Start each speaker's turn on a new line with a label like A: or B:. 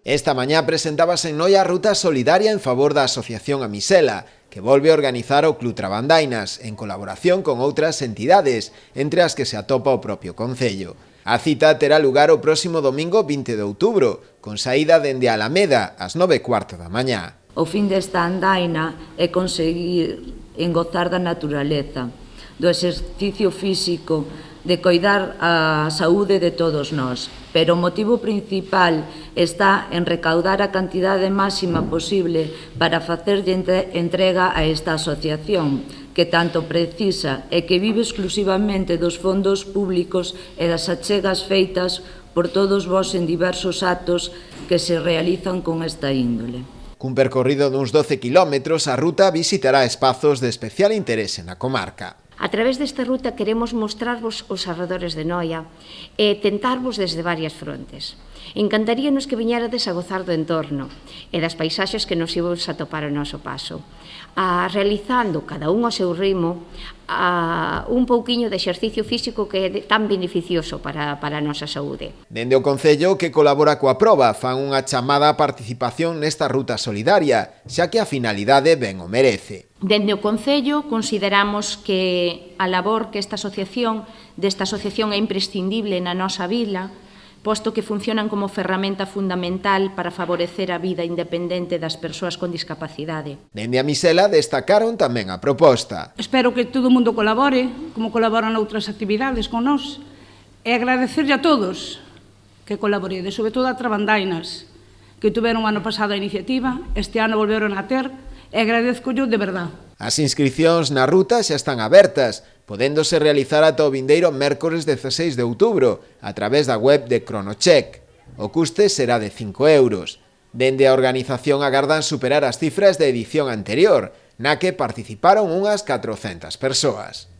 A: Esta mañá presentábase en Noia a ruta solidaria en favor da Asociación Amisela, que volve a organizar o Club Trabandainas, en colaboración con outras entidades, entre as que se atopa o propio concello. A cita terá lugar o próximo domingo 20 de outubro, con saída dende Alameda ás 9:15 da mañá.
B: O fin desta andaina é conseguir engozar da naturaleza, do exercicio físico, de coidar a saúde de todos nós, pero o motivo principal está en recaudar a cantidade máxima posible para facerlle entrega a esta asociación, que tanto precisa e que vive exclusivamente dos fondos públicos e das achegas feitas por todos vós en diversos actos que se realizan con esta índole.
A: Cun percorrido duns 12 kilómetros, a ruta visitará espazos de especial interese na comarca.
C: A través desta ruta queremos mostrarvos os arredores de Noia e tentarvos desde varias frontes. Encantaríanos que viñerades a gozar do entorno e das paisaxes que nos íbamos a topar ao noso paso, realizando cada un ao seu ritmo un pouquiño de exercicio físico que é tan beneficioso para a nosa saúde.
A: Dende o Concello, que colabora coa proba, fan unha chamada á participación nesta ruta solidaria, xa que a finalidade ben o merece.
D: Dende o Concello consideramos que a labor que desta asociación é imprescindible na nosa vila, posto que funcionan como ferramenta fundamental para favorecer a vida independente das persoas con discapacidade.
A: Dende a Amisela destacaron tamén a proposta.
E: Espero que todo o mundo colabore, como colaboran outras actividades con nós, e agradecerlle a todos que colaboredes, sobre todo a Trabandainas, que tuveron ano pasado a iniciativa, este ano volveron a ter, e agradezcollo de verdade.
A: As inscricións na ruta xa están abertas, podéndose realizar ata o vindeiro mércores 16 de outubro, a través da web de Cronocheck. O custe será de 5 euros. Dende a organización agardan superar as cifras da edición anterior, na que participaron unhas 400 persoas.